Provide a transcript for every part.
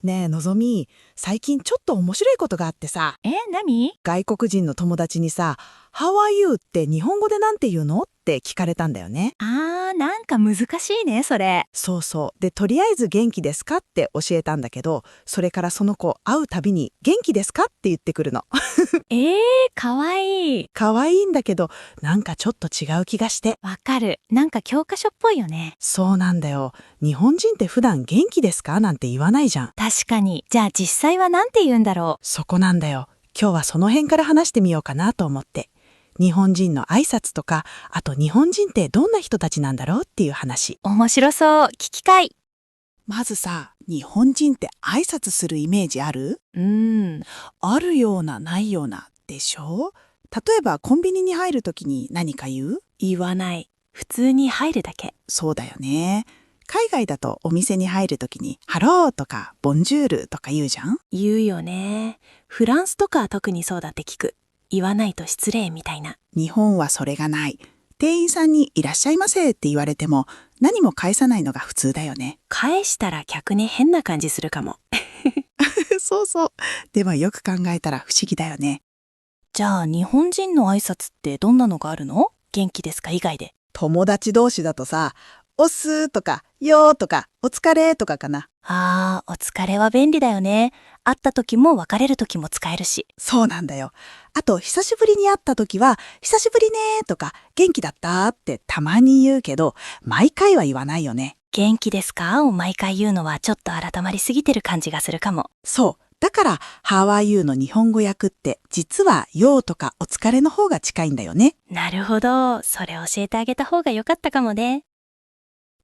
ねえ、のぞみ、最近ちょっと面白いことがあってさ、何？外国人の友達にさ、How are you って日本語でなんて言うのって聞かれたんだよね。なんか難しいね、それ。そうそう。で、とりあえず元気ですかって教えたんだけど、それからその子会うたびに元気ですかって言ってくるの。かわいい。可愛いんだけど、なんかちょっと違う気がして。わかる。なんか教科書っぽいよね。そうなんだよ。日本人って普段元気ですかなんて言わないじゃん。確かに。じゃあ実際はなんて言うんだろそこなんだよ。今日はその辺から話してみようかなと思って。日本人の挨拶とか、あと日本人ってどんな人たちなんだろうっていう話。う。面白そう。聞きたい。まずさ、日本人って挨拶するイメージある？ん。あるようなないようなでしょ？例えばコンビニに入るときに何か言う？言わない。普通に入るだけ。そうだよね。海外だとお店に入るときにハローとかボンジュールとか言うじゃん？言うよね。フランスとか特にそうだって聞く。言わないと失礼みたいな。日本はそれがない。店員さんにいらっしゃいませって言われても何も返さないのが普通だよね。返したら逆に変な感じするかも。そうそう。でもよく考えたら不思議だよね。じゃあ日本人の挨拶ってどんなのがあるの？元気ですか以外で。友達同士だとさ、おっすーとかよーとかお疲れとかかな。お疲れは便利だよね。会った時も別れる時も使えるし。そうなんだよ。あと久しぶりに会った時は久しぶりねーとか元気だったってたまに言うけど、毎回は言わないよね。元気ですかを毎回言うのはちょっと改まりすぎてる感じがするかも。そう。だから How are you の日本語訳って実はよーとかお疲れの方が近いんだよね。なるほど。それ教えてあげた方が良かったかもね。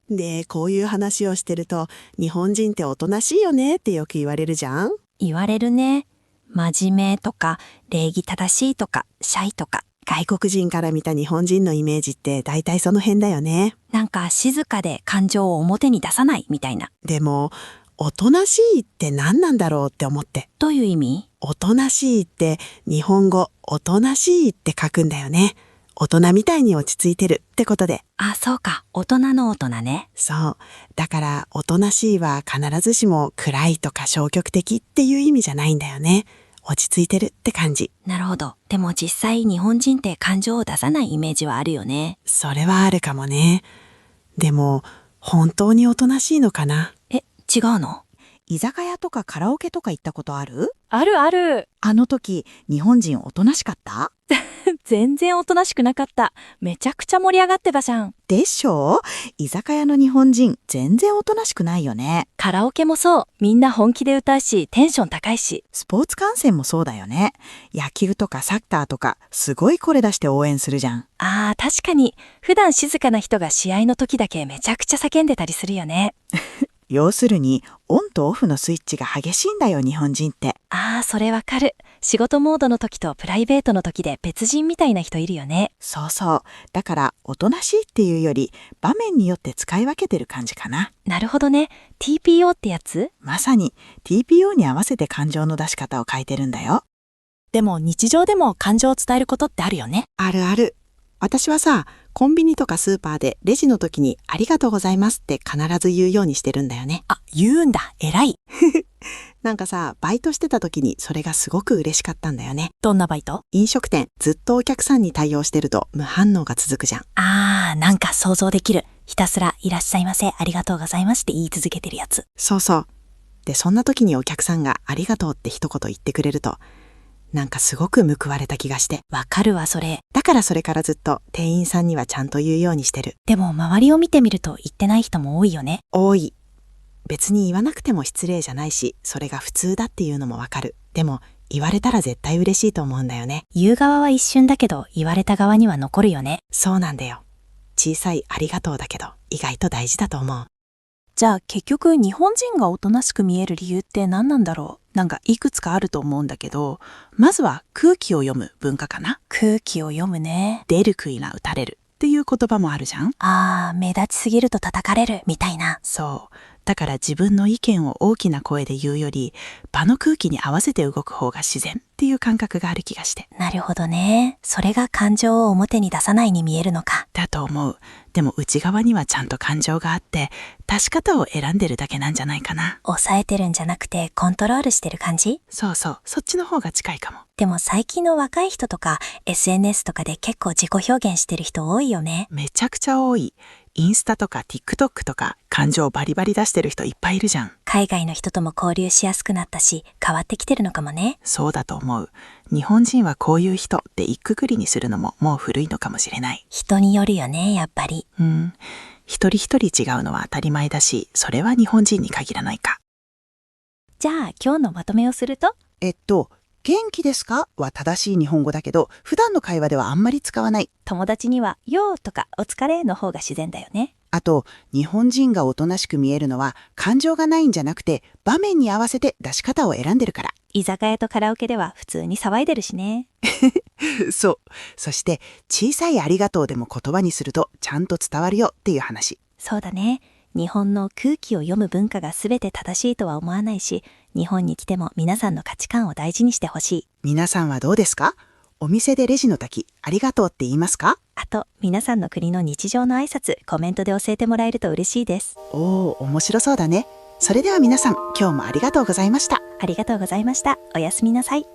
で、こういう話をしてると、日本人っておとなしいよねってよく言われるじゃん？言われるね。真面目とか礼儀正しいとかシャイとか。外国人から見た日本人のイメージって大体その辺だよね。なんか静かで感情を表に出さないみたいな。でも、おとなしいって何なんだろうって思って。どういう意味？おとなしいって日本語おとなしいって書くんだよね。大人みたいに落ち着いてるってことで。そうか。大人の大人ね。そう。だからおとなしいは必ずしも暗いとか消極的っていう意味じゃないんだよね。落ち着いてるって感じ。なるほど。でも実際日本人って感情を出さないイメージはあるよね。それはあるかもね。でも、本当におとなしいのかな？違うの？居酒屋とかカラオケとか行ったことある？あるある。あの時、日本人おとなしかった？全然おとなしくなかった。めちゃくちゃ盛り上がってたじゃん。でしょ？居酒屋の日本人、全然おとなしくないよね。カラオケもそう。みんな本気で歌うし、テンション高いし。スポーツ観戦もそうだよね。野球とかサッカーとか、すごい声出して応援するじゃん。確かに。普段静かな人が試合の時だけめちゃくちゃ叫んでたりするよね。要するに、オンとオフのスイッチが激しいんだよ、日本人って。それわかる。仕事モードの時とプライベートの時で別人みたいな人いるよね。そうそう。だから、おとなしいっていうより、場面によって使い分けてる感じかな。なるほどね。TPO ってやつ？まさに TPO に合わせて感情の出し方を変えてるんだよ。でも日常でも感情を伝えることってあるよね。あるある。私はさ、コンビニとかスーパーでレジの時にありがとうございますって必ず言うようにしてるんだよね。言うんだ。偉い。なんかさ、バイトしてた時にそれがすごく嬉しかったんだよね。どんなバイト？飲食店、ずっとお客さんに対応してると無反応が続くじゃん。なんか想像できる。ひたすらいらっしゃいませ、ありがとうございますって言い続けてるやつ。そうそう。で、そんな時にお客さんがありがとうって一言言ってくれると、なんかすごく報われた気がして。わかるわ、それ。だからそれからずっと店員さんにはちゃんと言うようにしてる。でも周りを見てみると言ってない人も多いよね。多い。別に言わなくても失礼じゃないし、それが普通だっていうのもわかる。でも、言われたら絶対嬉しいと思うんだよね。言う側は一瞬だけど、言われた側には残るよね。そうなんだよ。小さいありがとうだけど、意外と大事だと思う。じゃあ結局日本人がおとなしく見える理由って何なんだろう？なんかいくつかあると思うんだけど、まずは空気を読む文化かな。空気を読むね。出る杭は打たれるっていう言葉もあるじゃん。目立ちすぎると叩かれるみたいな。そう。だから自分の意見を大きな声で言うより、場の空気に合わせて動く方が自然っていう感覚がある気がして。なるほどね。それが感情を表に出さないに見えるのか。確だと思う。でも内側にはちゃんと感情があって、出し方を選んでるだけなんじゃないかな。抑えてるんじゃなくてコントロールしてる感じ？そうそう、そっちの方が近いかも。でも最近の若い人とか SNS とかで結構自己表現してる人多いよね。めちゃくちゃ多い。インスタとか TikTok とか感情バリバリ出してる人いっぱいいるじゃん。海外の人とも交流しやすくなったし、変わってきてるのかもね。そうだと思う。日本人はこういう人って一括りにするのももう古いのかもしれない。人によるよね、やっぱり。一人一人違うのは当たり前だし、それは日本人に限らないか。じゃあ今日のまとめをすると、元気ですかは正しい日本語だけど、普段の会話ではあんまり使わない。友達にはよーとかお疲れの方が自然だよね。あと、日本人がおとなしく見えるのは感情がないんじゃなくて、場面に合わせて出し方を選んでるから。居酒屋とカラオケでは普通に騒いでるしね。そう。そして、小さいありがとうでも言葉にするとちゃんと伝わるよっていう話。そうだね。日本の空気を読む文化が全て正しいとは思わないし、日本に来ても皆さんの価値観を大事にしてほしい。皆さんはどうですか？お店でレジの時、ありがとうって言いますか？あと、皆さんの国の日常の挨拶、コメントで教えてもらえると嬉しいです。おー、面白そうだね。それでは皆さん、今日もありがとうございました。ありがとうございました。おやすみなさい。